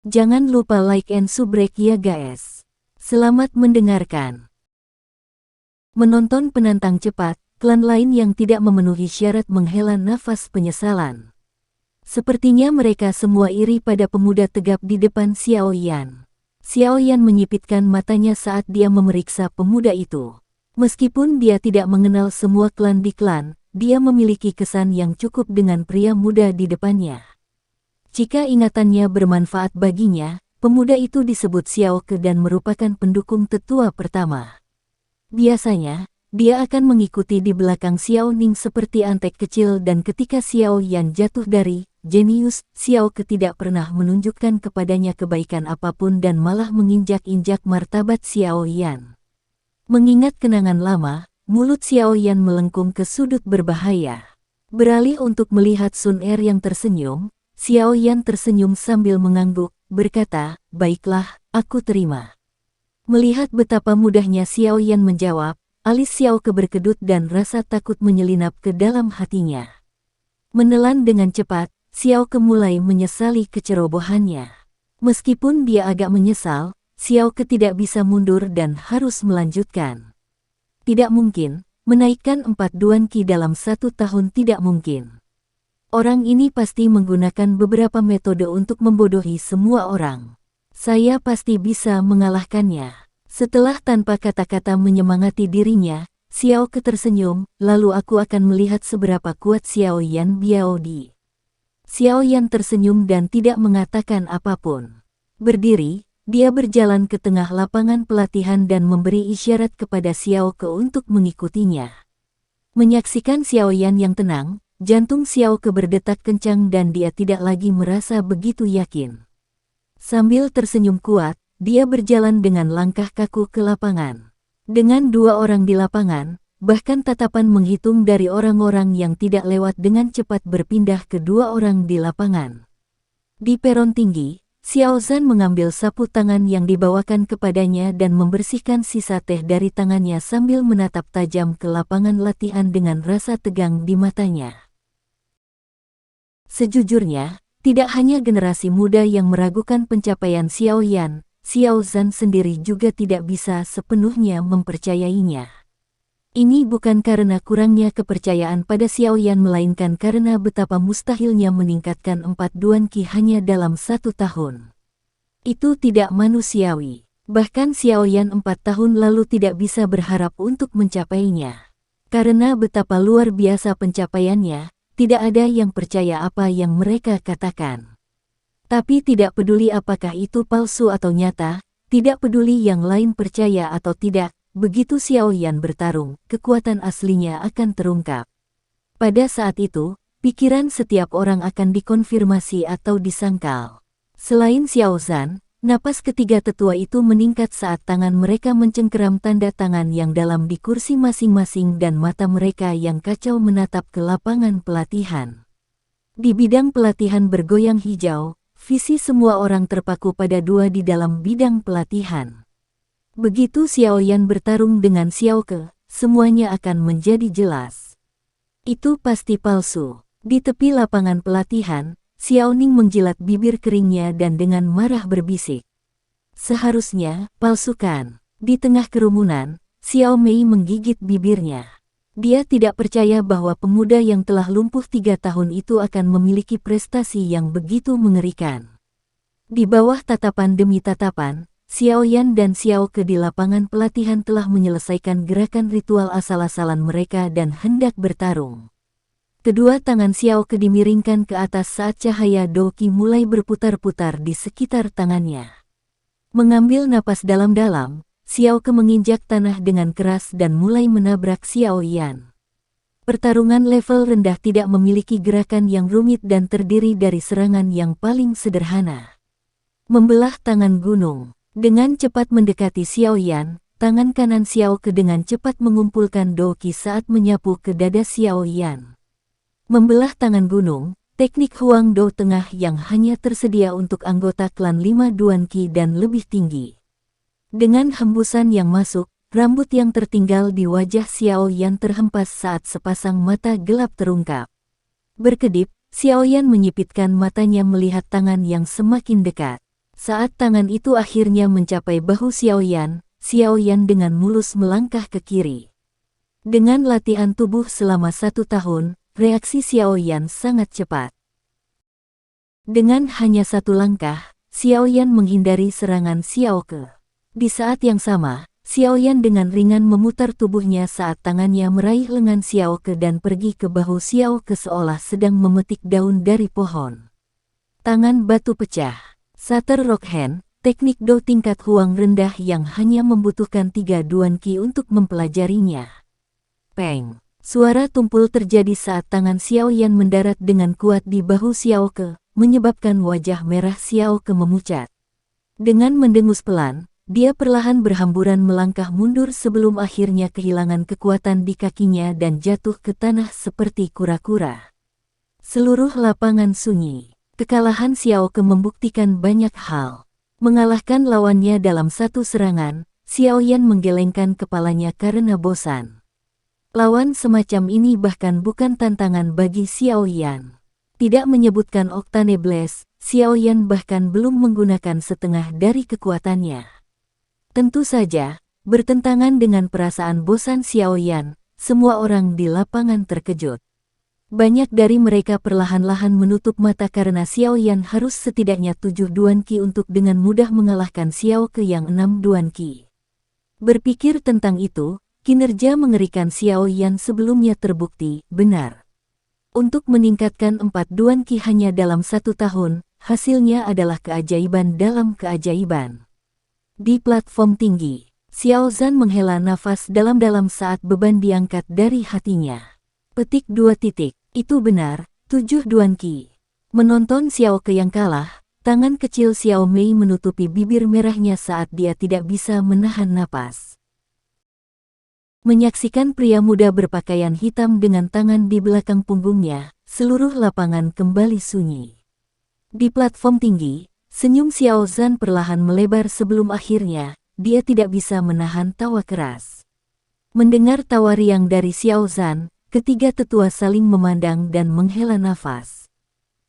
Jangan lupa like and subrek ya guys. Selamat mendengarkan. Menonton penantang cepat, klan lain yang tidak memenuhi syarat menghela nafas penyesalan. Sepertinya mereka semua iri pada pemuda tegap di depan Xiao Yan. Xiao Yan menyipitkan matanya saat dia memeriksa pemuda itu. Meskipun dia tidak mengenal semua klan di klan, dia memiliki kesan yang cukup dengan pria muda di depannya. Jika ingatannya bermanfaat baginya, pemuda itu disebut Xiao Ke dan merupakan pendukung tetua pertama. Biasanya, dia akan mengikuti di belakang Xiao Ning seperti antek kecil dan ketika Xiao Yan jatuh dari jenius, Xiao Ke tidak pernah menunjukkan kepadanya kebaikan apapun dan malah menginjak-injak martabat Xiao Yan. Mengingat kenangan lama, mulut Xiao Yan melengkung ke sudut berbahaya. Beralih untuk melihat Sun Er yang tersenyum, Xiao Yan tersenyum sambil mengangguk, berkata, "Baiklah, aku terima." Melihat betapa mudahnya Xiao Yan menjawab, alis Xiao Ke berkedut dan rasa takut menyelinap ke dalam hatinya. Menelan dengan cepat, Xiao Ke mulai menyesali kecerobohannya. Meskipun dia agak menyesal, Xiao Ke tidak bisa mundur dan harus melanjutkan. Tidak mungkin, menaikkan 4 Duan Qi dalam 1 tahun tidak mungkin. Orang ini pasti menggunakan beberapa metode untuk membodohi semua orang. Saya pasti bisa mengalahkannya. Setelah tanpa kata-kata menyemangati dirinya, Xiao Ke tersenyum, lalu aku akan melihat seberapa kuat Xiao Yan Biaodi. Xiao Yan tersenyum dan tidak mengatakan apapun. Berdiri, dia berjalan ke tengah lapangan pelatihan dan memberi isyarat kepada Xiao Ke untuk mengikutinya. Menyaksikan Xiao Yan yang tenang, jantung Xiao Ke berdetak kencang dan dia tidak lagi merasa begitu yakin. Sambil tersenyum kuat, dia berjalan dengan langkah kaku ke lapangan. Dengan 2 orang di lapangan, bahkan tatapan menghitung dari orang-orang yang tidak lewat dengan cepat berpindah ke 2 orang di lapangan. Di peron tinggi, Xiao Zhan mengambil sapu tangan yang dibawakan kepadanya dan membersihkan sisa teh dari tangannya sambil menatap tajam ke lapangan latihan dengan rasa tegang di matanya. Sejujurnya, tidak hanya generasi muda yang meragukan pencapaian Xiao Yan, Xiao Zhan sendiri juga tidak bisa sepenuhnya mempercayainya. Ini bukan karena kurangnya kepercayaan pada Xiao Yan melainkan karena betapa mustahilnya meningkatkan 4 Duan Qi hanya dalam 1 tahun. Itu tidak manusiawi. Bahkan Xiao Yan 4 tahun lalu tidak bisa berharap untuk mencapainya. Karena betapa luar biasa pencapaiannya, tidak ada yang percaya apa yang mereka katakan. Tapi tidak peduli apakah itu palsu atau nyata, tidak peduli yang lain percaya atau tidak, begitu Xiao Yan bertarung, kekuatan aslinya akan terungkap. Pada saat itu, pikiran setiap orang akan dikonfirmasi atau disangkal. Selain Xiao Zhan, napas ketiga tetua itu meningkat saat tangan mereka mencengkeram tanda tangan yang dalam di kursi masing-masing dan mata mereka yang kacau menatap ke lapangan pelatihan. Di bidang pelatihan bergoyang hijau, visi semua orang terpaku pada 2 di dalam bidang pelatihan. Begitu Xiao Yan bertarung dengan Xiao Ke, semuanya akan menjadi jelas. Itu pasti palsu. Di tepi lapangan pelatihan, Xiao Ning menjilat bibir keringnya dan dengan marah berbisik. Seharusnya, palsukan. Di tengah kerumunan, Xiao Mei menggigit bibirnya. Dia tidak percaya bahwa pemuda yang telah lumpuh 3 tahun itu akan memiliki prestasi yang begitu mengerikan. Di bawah tatapan demi tatapan, Xiao Yan dan Xiao Ke di lapangan pelatihan telah menyelesaikan gerakan ritual asal-asalan mereka dan hendak bertarung. Kedua tangan Xiao Ke dimiringkan ke atas saat cahaya Doqi mulai berputar-putar di sekitar tangannya. Mengambil napas dalam-dalam, Xiao Ke menginjak tanah dengan keras dan mulai menabrak Xiao Yan. Pertarungan level rendah tidak memiliki gerakan yang rumit dan terdiri dari serangan yang paling sederhana. Membelah tangan gunung. Dengan cepat mendekati Xiao Yan, tangan kanan Xiao Ke dengan cepat mengumpulkan Doqi saat menyapu ke dada Xiao Yan. Membelah tangan gunung, teknik Huang Do Tengah yang hanya tersedia untuk anggota klan 5 Duan Qi dan lebih tinggi. Dengan hembusan yang masuk, rambut yang tertinggal di wajah Xiao Yan terhempas saat sepasang mata gelap terungkap. Berkedip, Xiao Yan menyipitkan matanya melihat tangan yang semakin dekat. Saat tangan itu akhirnya mencapai bahu Xiaoyan dengan mulus melangkah ke kiri. Dengan latihan tubuh selama 1 tahun, reaksi Xiaoyan sangat cepat. Dengan hanya 1 langkah, Xiaoyan menghindari serangan Xiaoke. Di saat yang sama, Xiaoyan dengan ringan memutar tubuhnya saat tangannya meraih lengan Xiaoke dan pergi ke bahu Xiaoke seolah sedang memetik daun dari pohon. Tangan batu pecah. Shutter Rock Hand, teknik do tingkat huang rendah yang hanya membutuhkan 3 duan qi untuk mempelajarinya. Peng! Suara tumpul terjadi saat tangan Xiaoyan mendarat dengan kuat di bahu Xiaoke, menyebabkan wajah merah Xiaoke memucat. Dengan mendengus pelan, dia perlahan berhamburan melangkah mundur sebelum akhirnya kehilangan kekuatan di kakinya dan jatuh ke tanah seperti kura-kura. Seluruh lapangan sunyi. Kekalahan Xiaoke membuktikan banyak hal. Mengalahkan lawannya dalam 1 serangan, Xiaoyan menggelengkan kepalanya karena bosan. Lawan semacam ini bahkan bukan tantangan bagi Xiaoyan. Tidak menyebutkan Octane Blast, Xiaoyan bahkan belum menggunakan setengah dari kekuatannya. Tentu saja, bertentangan dengan perasaan bosan Xiaoyan, semua orang di lapangan terkejut. Banyak dari mereka perlahan-lahan menutup mata karena Xiaoyan harus setidaknya 7 duan qi untuk dengan mudah mengalahkan Xiaoke yang 6 duan qi. Berpikir tentang itu, kinerja mengerikan Xiaoyan sebelumnya terbukti benar. Untuk meningkatkan 4 duan qi hanya dalam 1 tahun, hasilnya adalah keajaiban dalam keajaiban. Di platform tinggi, Xiao Zhan menghela nafas dalam-dalam saat beban diangkat dari hatinya. Petik 2 titik. Itu benar, 7 duan qi. Menonton Xiaoke yang kalah, tangan kecil Xiao Mei menutupi bibir merahnya saat dia tidak bisa menahan napas. Menyaksikan pria muda berpakaian hitam dengan tangan di belakang punggungnya, seluruh lapangan kembali sunyi. Di platform tinggi, senyum Xiao Zhan perlahan melebar sebelum akhirnya, dia tidak bisa menahan tawa keras. Mendengar tawa riang dari Xiao Zhan, ketiga tetua saling memandang dan menghela nafas.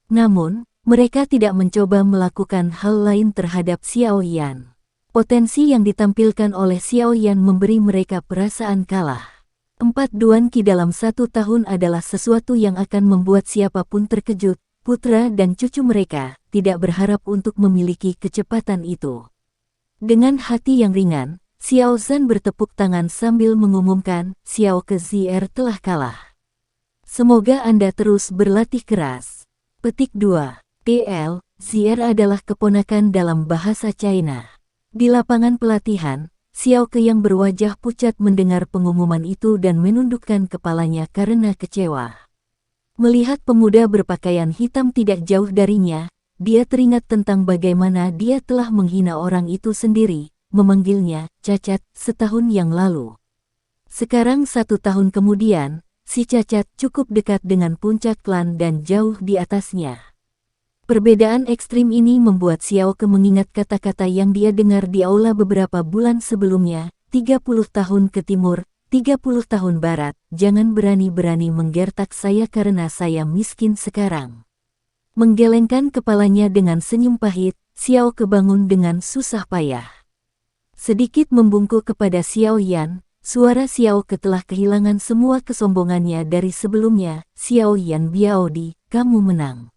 Namun, mereka tidak mencoba melakukan hal lain terhadap Xiaoyan. Potensi yang ditampilkan oleh Xiaoyan memberi mereka perasaan kalah. 4 duan qi dalam 1 tahun adalah sesuatu yang akan membuat siapapun terkejut. Putra dan cucu mereka tidak berharap untuk memiliki kecepatan itu. Dengan hati yang ringan, Xiao Zhan bertepuk tangan sambil mengumumkan, Xiaoke Zier telah kalah. Semoga Anda terus berlatih keras. Petik 2. TL, Zier adalah keponakan dalam bahasa China. Di lapangan pelatihan, Xiaoke yang berwajah pucat mendengar pengumuman itu dan menundukkan kepalanya karena kecewa. Melihat pemuda berpakaian hitam tidak jauh darinya, dia teringat tentang bagaimana dia telah menghina orang itu sendiri, memanggilnya Cacat setahun yang lalu. Sekarang 1 tahun kemudian, si Cacat cukup dekat dengan puncak klan dan jauh di atasnya. Perbedaan ekstrim ini membuat Xiaoke mengingat kata-kata yang dia dengar di aula beberapa bulan sebelumnya, 30 tahun ke timur, 30 tahun barat, jangan berani-berani menggertak saya karena saya miskin sekarang. Menggelengkan kepalanya dengan senyum pahit, Xiaoke bangun dengan susah payah. Sedikit membungkuk kepada Xiaoyan, suara Xiaoke telah kehilangan semua kesombongannya dari sebelumnya. Xiaoyan Biaodi, kamu menang.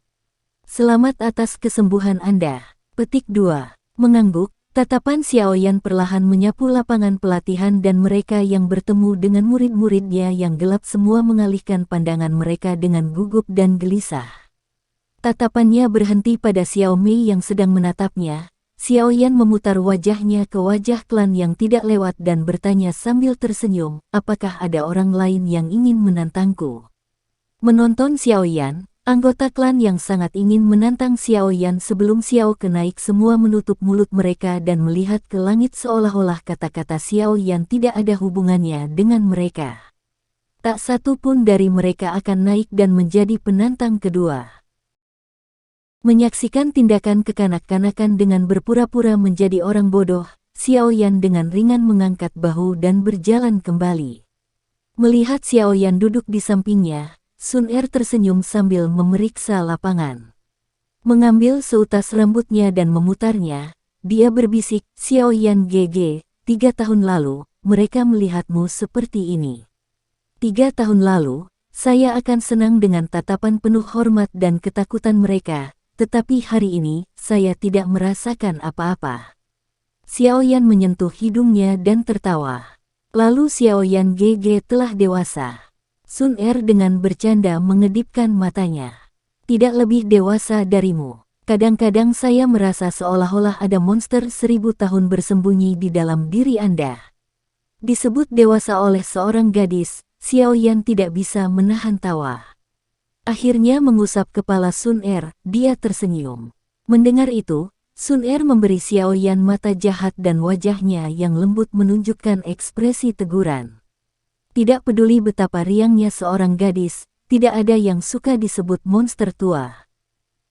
Selamat atas kesembuhan Anda. Petik 2. Mengangguk, tatapan Xiaoyan perlahan menyapu lapangan pelatihan dan mereka yang bertemu dengan murid-muridnya yang gelap semua mengalihkan pandangan mereka dengan gugup dan gelisah. Tatapannya berhenti pada Xiao Mei yang sedang menatapnya. Xiaoyan memutar wajahnya ke wajah klan yang tidak lewat dan bertanya sambil tersenyum, apakah ada orang lain yang ingin menantangku? Menonton Xiaoyan, anggota klan yang sangat ingin menantang Xiaoyan sebelum Xiaoke naik semua menutup mulut mereka dan melihat ke langit seolah-olah kata-kata Xiaoyan tidak ada hubungannya dengan mereka. Tak satu pun dari mereka akan naik dan menjadi penantang kedua. Menyaksikan tindakan kekanak-kanakan dengan berpura-pura menjadi orang bodoh, Xiaoyan dengan ringan mengangkat bahu dan berjalan kembali. Melihat Xiaoyan duduk di sampingnya, Sun Er tersenyum sambil memeriksa lapangan. Mengambil seutas rambutnya dan memutarnya, dia berbisik, Xiao Yan GG, 3 tahun lalu, mereka melihatmu seperti ini. 3 tahun lalu, saya akan senang dengan tatapan penuh hormat dan ketakutan mereka, tetapi hari ini, saya tidak merasakan apa-apa. Xiao Yan menyentuh hidungnya dan tertawa. Lalu Xiao Yan GG telah dewasa. Sun Er dengan bercanda mengedipkan matanya. Tidak lebih dewasa darimu. Kadang-kadang saya merasa seolah-olah ada monster 1000 tahun bersembunyi di dalam diri Anda. Disebut dewasa oleh seorang gadis, Xiao Yan tidak bisa menahan tawa. Akhirnya mengusap kepala Sun Er, dia tersenyum. Mendengar itu, Sun Er memberi Xiao Yan mata jahat dan wajahnya yang lembut menunjukkan ekspresi teguran. Tidak peduli betapa riangnya seorang gadis, tidak ada yang suka disebut monster tua.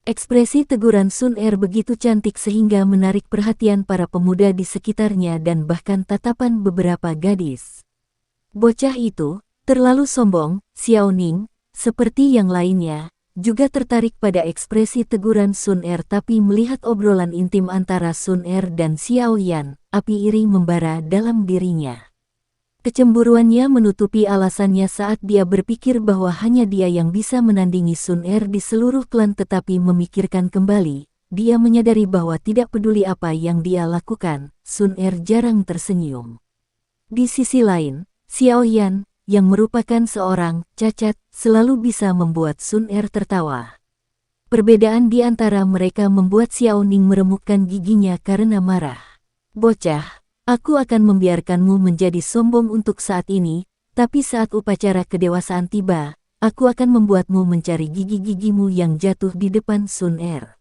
Ekspresi teguran Sun Er begitu cantik sehingga menarik perhatian para pemuda di sekitarnya dan bahkan tatapan beberapa gadis. Bocah itu, terlalu sombong, Xiao Ning, seperti yang lainnya, juga tertarik pada ekspresi teguran Sun Er tapi melihat obrolan intim antara Sun Er dan Xiao Yan, api iri membara dalam dirinya. Kecemburuannya menutupi alasannya saat dia berpikir bahwa hanya dia yang bisa menandingi Sun Er di seluruh klan tetapi memikirkan kembali, dia menyadari bahwa tidak peduli apa yang dia lakukan, Sun Er jarang tersenyum. Di sisi lain, Xiao Yan, yang merupakan seorang cacat, selalu bisa membuat Sun Er tertawa. Perbedaan di antara mereka membuat Xiao Ning meremukkan giginya karena marah. Bocah, aku akan membiarkanmu menjadi sombong untuk saat ini, tapi saat upacara kedewasaan tiba, aku akan membuatmu mencari gigi-gigimu yang jatuh di depan Sun Er.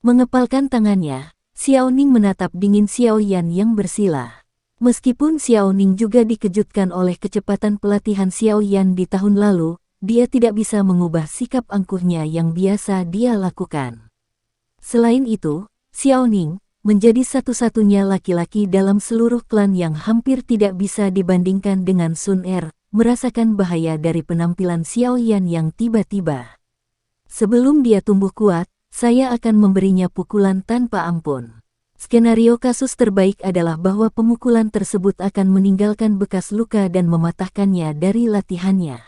Mengepalkan tangannya, Xiao Ning menatap dingin Xiao Yan yang bersila. Meskipun Xiao Ning juga dikejutkan oleh kecepatan pelatihan Xiao Yan di tahun lalu, dia tidak bisa mengubah sikap angkuhnya yang biasa dia lakukan. Selain itu, Xiao Ning menjadi satu-satunya laki-laki dalam seluruh klan yang hampir tidak bisa dibandingkan dengan Sun Er, merasakan bahaya dari penampilan Xiao Yan yang tiba-tiba. Sebelum dia tumbuh kuat, saya akan memberinya pukulan tanpa ampun. Skenario kasus terbaik adalah bahwa pemukulan tersebut akan meninggalkan bekas luka dan mematahkannya dari latihannya.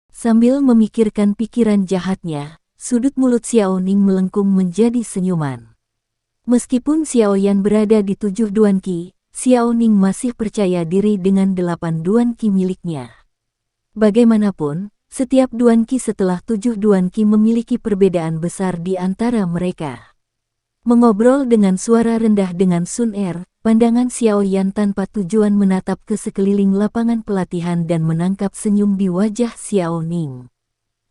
Sambil memikirkan pikiran jahatnya, sudut mulut Xiao Ning melengkung menjadi senyuman. Meskipun Xiao Yan berada di 7 Duan Qi, Xiao Ning masih percaya diri dengan 8 Duan Qi miliknya. Bagaimanapun, setiap Duan Qi setelah 7 Duan Qi memiliki perbedaan besar di antara mereka. Mengobrol dengan suara rendah dengan Sun Er, pandangan Xiao Yan tanpa tujuan menatap ke sekeliling lapangan pelatihan dan menangkap senyum di wajah Xiao Ning.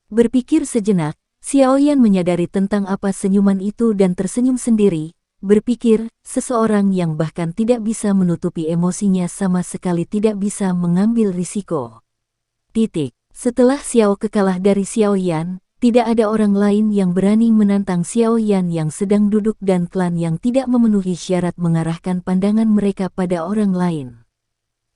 Berpikir sejenak, Xiao Yan menyadari tentang apa senyuman itu dan tersenyum sendiri, berpikir, seseorang yang bahkan tidak bisa menutupi emosinya sama sekali tidak bisa mengambil risiko. Setelah Xiao kalah dari Xiao Yan, tidak ada orang lain yang berani menantang Xiao Yan yang sedang duduk dan klan yang tidak memenuhi syarat mengarahkan pandangan mereka pada orang lain.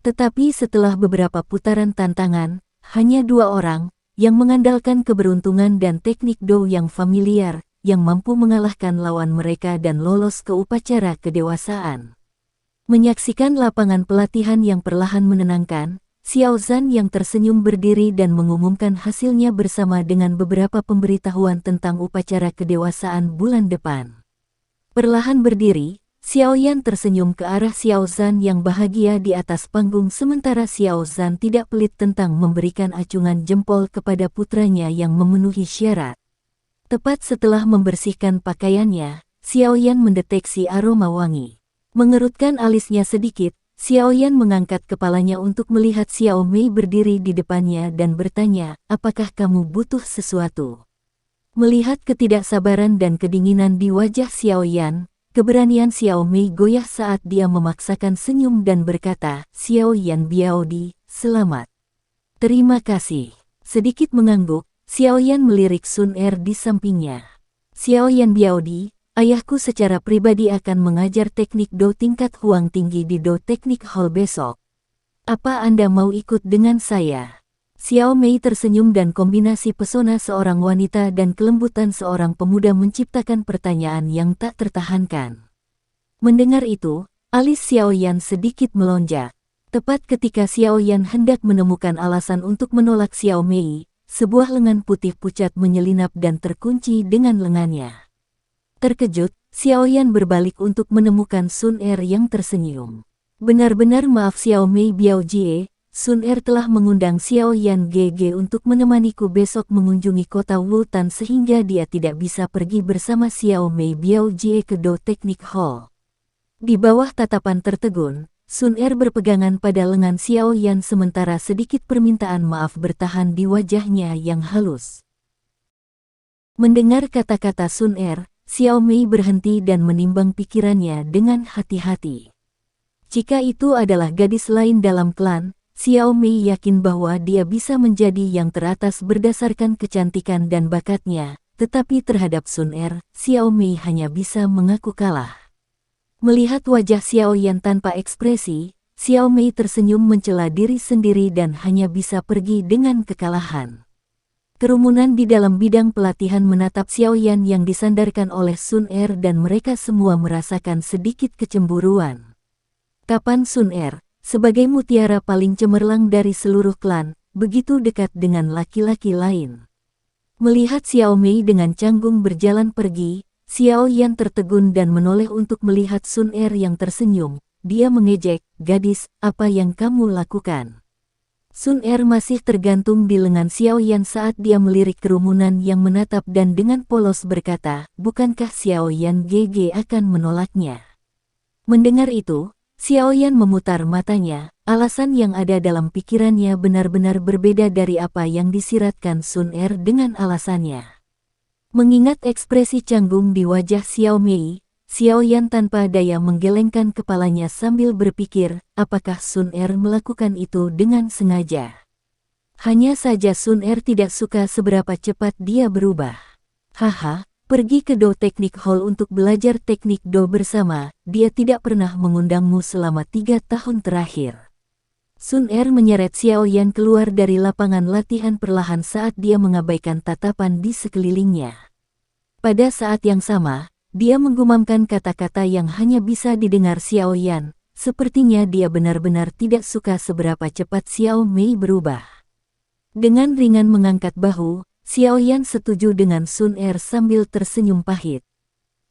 Tetapi setelah beberapa putaran tantangan, hanya 2 orang, yang mengandalkan keberuntungan dan teknik Do yang familiar, yang mampu mengalahkan lawan mereka dan lolos ke upacara kedewasaan. Menyaksikan lapangan pelatihan yang perlahan menenangkan, Xiao Zhan yang tersenyum berdiri dan mengumumkan hasilnya bersama dengan beberapa pemberitahuan tentang upacara kedewasaan bulan depan. Perlahan berdiri, Xiao Yan tersenyum ke arah Xiao Zhan yang bahagia di atas panggung sementara Xiao Zhan tidak pelit tentang memberikan acungan jempol kepada putranya yang memenuhi syarat. Tepat setelah membersihkan pakaiannya, Xiao Yan mendeteksi aroma wangi. Mengerutkan alisnya sedikit, Xiao Yan mengangkat kepalanya untuk melihat Xiao Mei berdiri di depannya dan bertanya, apakah kamu butuh sesuatu? Melihat ketidaksabaran dan kedinginan di wajah Xiao Yan, keberanian Xiao Mei goyah saat dia memaksakan senyum dan berkata, Xiao Yan Biaodi, selamat. Terima kasih. Sedikit mengangguk, Xiao Yan melirik Sun Er di sampingnya. Xiao Yan Biaodi, ayahku secara pribadi akan mengajar teknik Do tingkat Huang tinggi di Do Teknik Hall besok. Apa Anda mau ikut dengan saya? Xiao Mei tersenyum dan kombinasi pesona seorang wanita dan kelembutan seorang pemuda menciptakan pertanyaan yang tak tertahankan. Mendengar itu, alis Xiao Yan sedikit melonjak. Tepat ketika Xiao Yan hendak menemukan alasan untuk menolak Xiao Mei, sebuah lengan putih pucat menyelinap dan terkunci dengan lengannya. Terkejut, Xiao Yan berbalik untuk menemukan Sun Er yang tersenyum. Benar-benar maaf Xiao Mei Biao Jie, Sun Er telah mengundang Xiao Yan GG untuk menemaniku besok mengunjungi kota Wultan sehingga dia tidak bisa pergi bersama Xiao Mei Biao Jie ke Do Technic Hall. Di bawah tatapan tertegun, Sun Er berpegangan pada lengan Xiao Yan sementara sedikit permintaan maaf bertahan di wajahnya yang halus. Mendengar kata-kata Sun Er, Xiao Mei berhenti dan menimbang pikirannya dengan hati-hati. Jika itu adalah gadis lain dalam klan, Xiao Mei yakin bahwa dia bisa menjadi yang teratas berdasarkan kecantikan dan bakatnya, tetapi terhadap Sun Er, Xiao Mei hanya bisa mengaku kalah. Melihat wajah Xiao Yan tanpa ekspresi, Xiao Mei tersenyum mencela diri sendiri dan hanya bisa pergi dengan kekalahan. Kerumunan di dalam bidang pelatihan menatap Xiao Yan yang disandarkan oleh Sun Er dan mereka semua merasakan sedikit kecemburuan. Kapan Sun Er, sebagai mutiara paling cemerlang dari seluruh klan, begitu dekat dengan laki-laki lain? Melihat Xiao Mei dengan canggung berjalan pergi, Xiao Yan tertegun dan menoleh untuk melihat Sun Er yang tersenyum. Dia mengejek, "Gadis, apa yang kamu lakukan?" Sun Er masih tergantung di lengan Xiao Yan saat dia melirik kerumunan yang menatap dan dengan polos berkata, "Bukankah Xiao Yan GG akan menolaknya?" Mendengar itu, Xiao Yan memutar matanya, alasan yang ada dalam pikirannya benar-benar berbeda dari apa yang disiratkan Sun Er dengan alasannya. Mengingat ekspresi canggung di wajah Xiao Mei, Xiao Yan tanpa daya menggelengkan kepalanya sambil berpikir, apakah Sun Er melakukan itu dengan sengaja. Hanya saja Sun Er tidak suka seberapa cepat dia berubah. "Haha. Pergi ke Do Technic Hall untuk belajar teknik Do bersama, dia tidak pernah mengundangmu selama 3 tahun terakhir." Sun Er menyeret Xiao Yan keluar dari lapangan latihan perlahan saat dia mengabaikan tatapan di sekelilingnya. Pada saat yang sama, dia menggumamkan kata-kata yang hanya bisa didengar Xiao Yan, sepertinya dia benar-benar tidak suka seberapa cepat Xiao Mei berubah. Dengan ringan mengangkat bahu, Xiao Yan setuju dengan Sun Er sambil tersenyum pahit.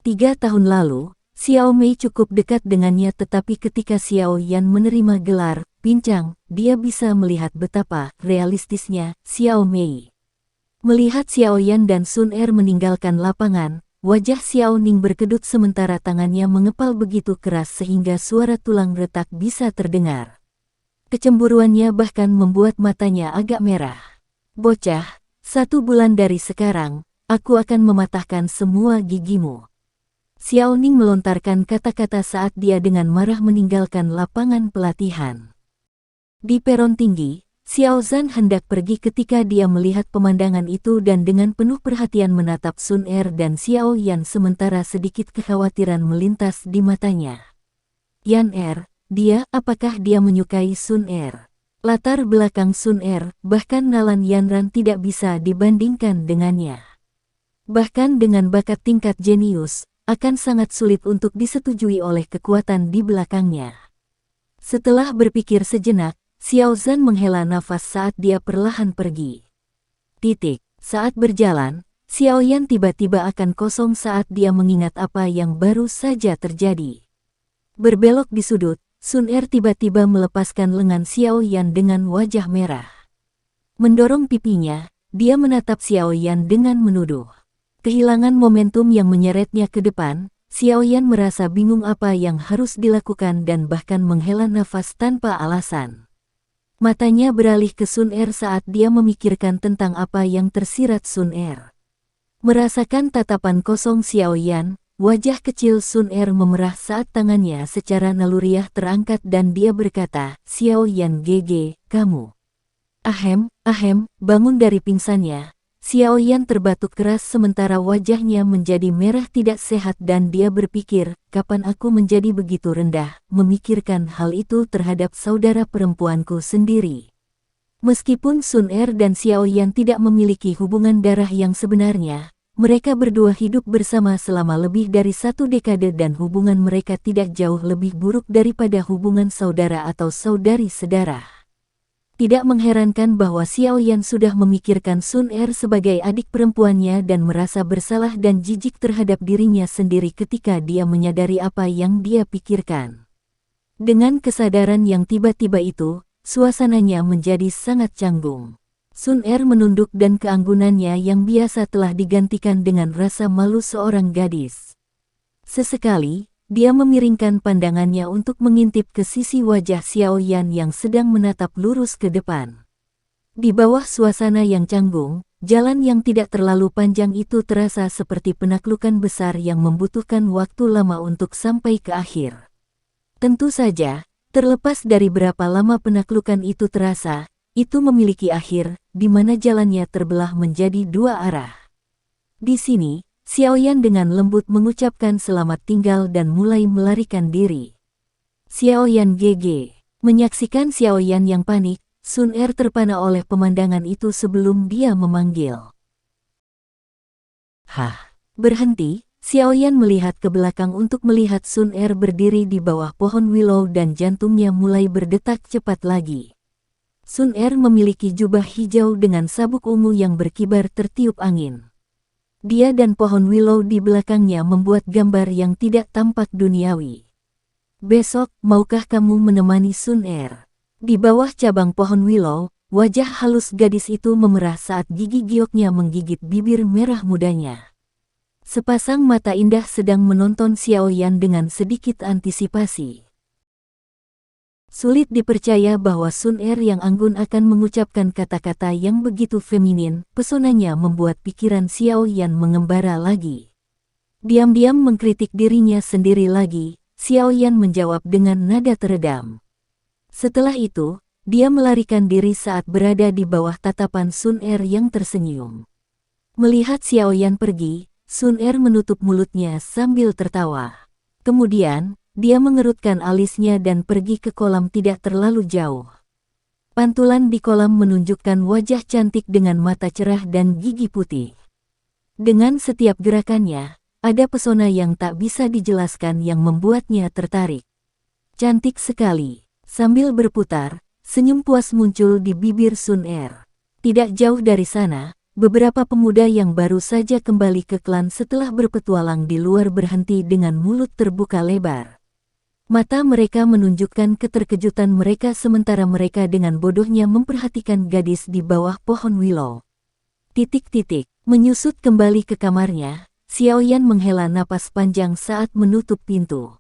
3 tahun lalu, Xiao Mei cukup dekat dengannya tetapi ketika Xiao Yan menerima gelar pincang, dia bisa melihat betapa realistisnya Xiao Mei. Melihat Xiao Yan dan Sun Er meninggalkan lapangan, wajah Xiao Ning berkedut sementara tangannya mengepal begitu keras sehingga suara tulang retak bisa terdengar. Kecemburuannya bahkan membuat matanya agak merah. "Bocah, 1 bulan dari sekarang, aku akan mematahkan semua gigimu." Xiao Ning melontarkan kata-kata saat dia dengan marah meninggalkan lapangan pelatihan. Di peron tinggi, Xiao Zhan hendak pergi ketika dia melihat pemandangan itu dan dengan penuh perhatian menatap Sun Er dan Xiao Yan sementara sedikit kekhawatiran melintas di matanya. "Yan Er, apakah dia menyukai Sun Er?" Latar belakang Sun Er, bahkan Nalan Yanran tidak bisa dibandingkan dengannya. Bahkan dengan bakat tingkat jenius, akan sangat sulit untuk disetujui oleh kekuatan di belakangnya. Setelah berpikir sejenak, Xiao Zhan menghela nafas saat dia perlahan pergi. Saat berjalan, Xiao Yan tiba-tiba akan kosong saat dia mengingat apa yang baru saja terjadi. Berbelok di sudut, Sun Er tiba-tiba melepaskan lengan Xiao Yan dengan wajah merah. Mendorong pipinya, dia menatap Xiao Yan dengan menuduh. Kehilangan momentum yang menyeretnya ke depan, Xiao Yan merasa bingung apa yang harus dilakukan dan bahkan menghela nafas tanpa alasan. Matanya beralih ke Sun Er saat dia memikirkan tentang apa yang tersirat Sun Er. Merasakan tatapan kosong Xiao Yan, wajah kecil Sun Er memerah saat tangannya secara naluriah terangkat dan dia berkata, "Xiao Yan GG, kamu." Ahem, bangun dari pingsannya. Xiao Yan terbatuk keras sementara wajahnya menjadi merah tidak sehat dan dia berpikir, kapan aku menjadi begitu rendah, memikirkan hal itu terhadap saudara perempuanku sendiri. Meskipun Sun Er dan Xiao Yan tidak memiliki hubungan darah yang sebenarnya, mereka berdua hidup bersama selama lebih dari 1 dekade dan hubungan mereka tidak jauh lebih buruk daripada hubungan saudara atau saudari sedarah. Tidak mengherankan bahwa Xiao Yan sudah memikirkan Sun Er sebagai adik perempuannya dan merasa bersalah dan jijik terhadap dirinya sendiri ketika dia menyadari apa yang dia pikirkan. Dengan kesadaran yang tiba-tiba itu, suasananya menjadi sangat canggung. Sun Er menunduk dan keanggunannya yang biasa telah digantikan dengan rasa malu seorang gadis. Sesekali, dia memiringkan pandangannya untuk mengintip ke sisi wajah Xiao Yan yang sedang menatap lurus ke depan. Di bawah suasana yang canggung, jalan yang tidak terlalu panjang itu terasa seperti penaklukan besar yang membutuhkan waktu lama untuk sampai ke akhir. Tentu saja, terlepas dari berapa lama penaklukan itu terasa, itu memiliki akhir, di mana jalannya terbelah menjadi 2 arah. Di sini, Xiao Yan dengan lembut mengucapkan selamat tinggal dan mulai melarikan diri. Xiao Yan GG. Menyaksikan Xiao Yan yang panik, Sun Er terpana oleh pemandangan itu sebelum dia memanggil. Hah, berhenti. Xiao Yan melihat ke belakang untuk melihat Sun Er berdiri di bawah pohon willow dan jantungnya mulai berdetak cepat lagi. Sun Er memiliki jubah hijau dengan sabuk ungu yang berkibar tertiup angin. Dia dan pohon willow di belakangnya membuat gambar yang tidak tampak duniawi. Besok, maukah kamu menemani Sun Er? Di bawah cabang pohon willow, wajah halus gadis itu memerah saat gigi gioknya menggigit bibir merah mudanya. Sepasang mata indah sedang menonton Xiao Yan dengan sedikit antisipasi. Sulit dipercaya bahwa Sun Er yang anggun akan mengucapkan kata-kata yang begitu feminin, pesonanya membuat pikiran Xiao Yan mengembara lagi. Diam-diam mengkritik dirinya sendiri lagi, Xiao Yan menjawab dengan nada teredam. Setelah itu, dia melarikan diri saat berada di bawah tatapan Sun Er yang tersenyum. Melihat Xiao Yan pergi, Sun Er menutup mulutnya sambil tertawa. Kemudian, dia mengerutkan alisnya dan pergi ke kolam tidak terlalu jauh. Pantulan di kolam menunjukkan wajah cantik dengan mata cerah dan gigi putih. Dengan setiap gerakannya, ada pesona yang tak bisa dijelaskan yang membuatnya tertarik. Cantik sekali. Sambil berputar, senyum puas muncul di bibir Sun Er. Tidak jauh dari sana, beberapa pemuda yang baru saja kembali ke klan setelah berpetualang di luar berhenti dengan mulut terbuka lebar. Mata mereka menunjukkan keterkejutan mereka sementara mereka dengan bodohnya memperhatikan gadis di bawah pohon willow. Menyusut kembali ke kamarnya, Xiao Yan menghela napas panjang saat menutup pintu.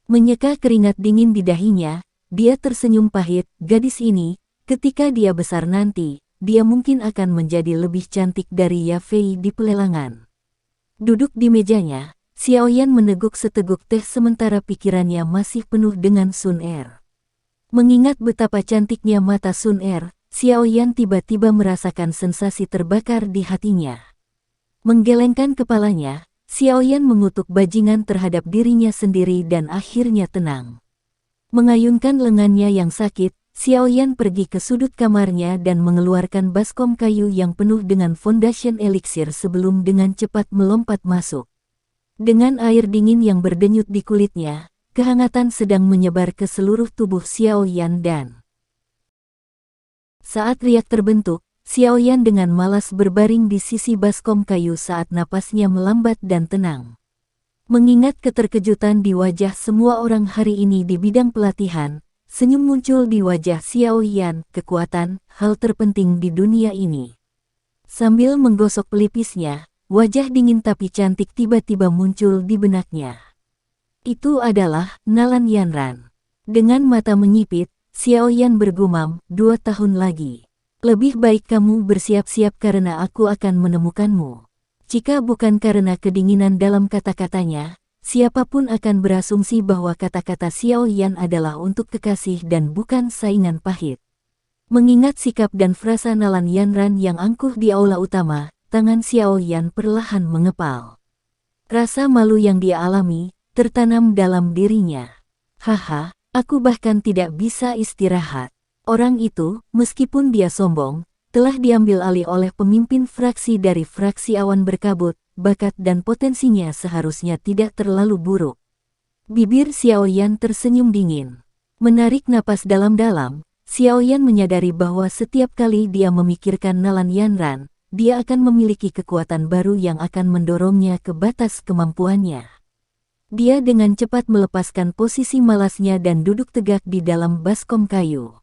Menyeka keringat dingin di dahinya, dia tersenyum pahit. Gadis ini, ketika dia besar nanti, dia mungkin akan menjadi lebih cantik dari Ya Fei di pelelangan. Duduk di mejanya, Xiao Yan meneguk seteguk teh sementara pikirannya masih penuh dengan Sun Er. Mengingat betapa cantiknya mata Sun Er, Xiao Yan tiba-tiba merasakan sensasi terbakar di hatinya. Menggelengkan kepalanya, Xiao Yan mengutuk bajingan terhadap dirinya sendiri dan akhirnya tenang. Mengayunkan lengannya yang sakit, Xiao Yan pergi ke sudut kamarnya dan mengeluarkan baskom kayu yang penuh dengan foundation elixir sebelum dengan cepat melompat masuk. Dengan air dingin yang berdenyut di kulitnya, kehangatan sedang menyebar ke seluruh tubuh Xiao Yan dan saat riak terbentuk, Xiao Yan dengan malas berbaring di sisi baskom kayu saat napasnya melambat dan tenang. Mengingat keterkejutan di wajah semua orang hari ini di bidang pelatihan, senyum muncul di wajah Xiao Yan, kekuatan, hal terpenting di dunia ini. Sambil menggosok pelipisnya, wajah dingin tapi cantik tiba-tiba muncul di benaknya. Itu adalah Nalan Yanran. Dengan mata menyipit, Xiao Yan bergumam, 2 tahun lagi. Lebih baik kamu bersiap-siap karena aku akan menemukanmu. Jika bukan karena kedinginan dalam kata-katanya, siapapun akan berasumsi bahwa kata-kata Xiao Yan adalah untuk kekasih dan bukan saingan pahit. Mengingat sikap dan frasa Nalan Yanran yang angkuh di aula utama, tangan Xiao Yan perlahan mengepal. Rasa malu yang dia alami, tertanam dalam dirinya. Haha, aku bahkan tidak bisa istirahat. Orang itu, meskipun dia sombong, telah diambil alih oleh pemimpin fraksi dari fraksi awan berkabut, bakat dan potensinya seharusnya tidak terlalu buruk. Bibir Xiaoyan tersenyum dingin. Menarik napas dalam-dalam, Xiaoyan menyadari bahwa setiap kali dia memikirkan Nalan Yanran, dia akan memiliki kekuatan baru yang akan mendorongnya ke batas kemampuannya. Dia dengan cepat melepaskan posisi malasnya dan duduk tegak di dalam baskom kayu.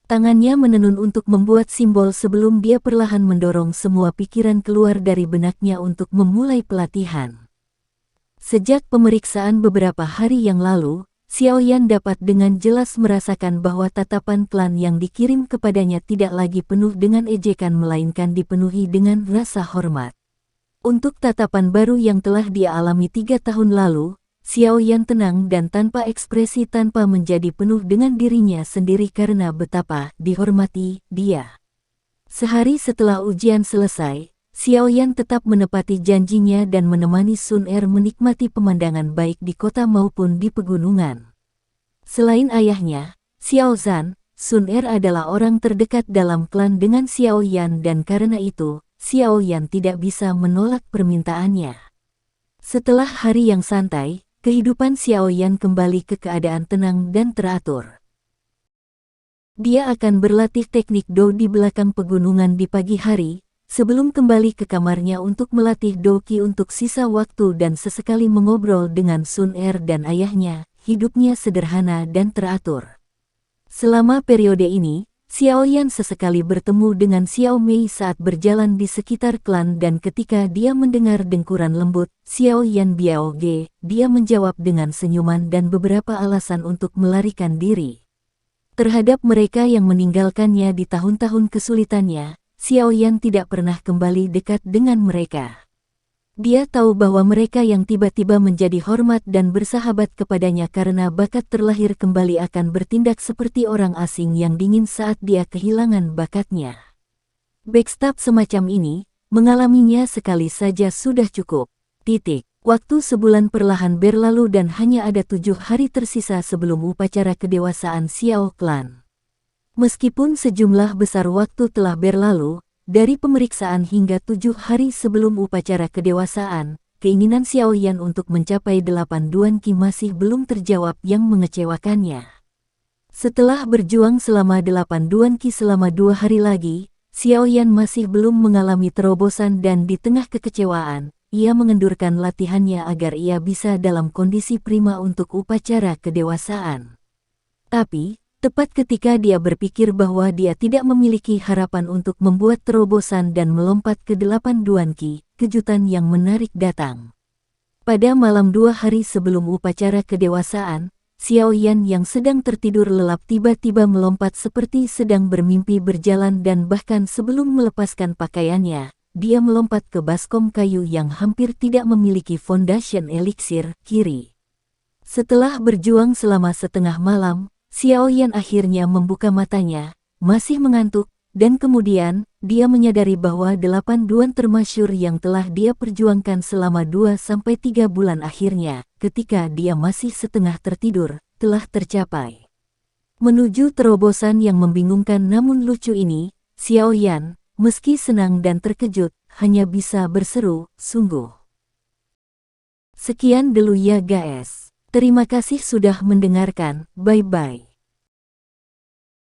Tangannya menenun untuk membuat simbol sebelum dia perlahan mendorong semua pikiran keluar dari benaknya untuk memulai pelatihan. Sejak pemeriksaan beberapa hari yang lalu, Xiaoyan dapat dengan jelas merasakan bahwa tatapan klan yang dikirim kepadanya tidak lagi penuh dengan ejekan melainkan dipenuhi dengan rasa hormat. Untuk tatapan baru yang telah dia alami 3 tahun lalu, Xiaoyan tenang dan tanpa ekspresi tanpa menjadi penuh dengan dirinya sendiri karena betapa dihormati dia. Sehari setelah ujian selesai, Xiaoyan tetap menepati janjinya dan menemani Sun Er menikmati pemandangan baik di kota maupun di pegunungan. Selain ayahnya, Xiao Zhan, Sun Er adalah orang terdekat dalam klan dengan Xiaoyan dan karena itu, Xiaoyan tidak bisa menolak permintaannya. Setelah hari yang santai, kehidupan Xiaoyan kembali ke keadaan tenang dan teratur. Dia akan berlatih teknik Do di belakang pegunungan di pagi hari, sebelum kembali ke kamarnya untuk melatih Doki untuk sisa waktu dan sesekali mengobrol dengan Sun Er dan ayahnya. Hidupnya sederhana dan teratur. Selama periode ini, Xiaoyan sesekali bertemu dengan Xiao Mei saat berjalan di sekitar klan dan ketika dia mendengar dengkuran lembut, Xiaoyan Biaoge, dia menjawab dengan senyuman dan beberapa alasan untuk melarikan diri. Terhadap mereka yang meninggalkannya di tahun-tahun kesulitannya, Xiaoyan tidak pernah kembali dekat dengan mereka. Dia tahu bahwa mereka yang tiba-tiba menjadi hormat dan bersahabat kepadanya karena bakat terlahir kembali akan bertindak seperti orang asing yang dingin saat dia kehilangan bakatnya. Backstab semacam ini, mengalaminya sekali saja sudah cukup. Waktu sebulan perlahan berlalu dan hanya ada 7 hari tersisa sebelum upacara kedewasaan Xiao Clan. Meskipun sejumlah besar waktu telah berlalu, dari pemeriksaan hingga 7 hari sebelum upacara kedewasaan, keinginan Xiaoyan untuk mencapai 8 Duan Qi masih belum terjawab yang mengecewakannya. Setelah berjuang selama 8 Duan Qi selama 2 hari lagi, Xiaoyan masih belum mengalami terobosan dan di tengah kekecewaan, ia mengendurkan latihannya agar ia bisa dalam kondisi prima untuk upacara kedewasaan. Tapi, tepat ketika dia berpikir bahwa dia tidak memiliki harapan untuk membuat terobosan dan melompat ke 8 Duan Qi, kejutan yang menarik datang. Pada malam 2 hari sebelum upacara kedewasaan, Xiaoyan yang sedang tertidur lelap tiba-tiba melompat seperti sedang bermimpi berjalan dan bahkan sebelum melepaskan pakaiannya, dia melompat ke baskom kayu yang hampir tidak memiliki fondasi eliksir kiri. Setelah berjuang selama setengah malam, Xiaoyan akhirnya membuka matanya, masih mengantuk, dan kemudian, dia menyadari bahwa 8 duan termasyur yang telah dia perjuangkan selama 2-3 bulan akhirnya, ketika dia masih setengah tertidur, telah tercapai. Menuju terobosan yang membingungkan namun lucu ini, Xiaoyan, meski senang dan terkejut, hanya bisa berseru, sungguh. Sekian dulu ya guys. Terima kasih sudah mendengarkan, bye-bye.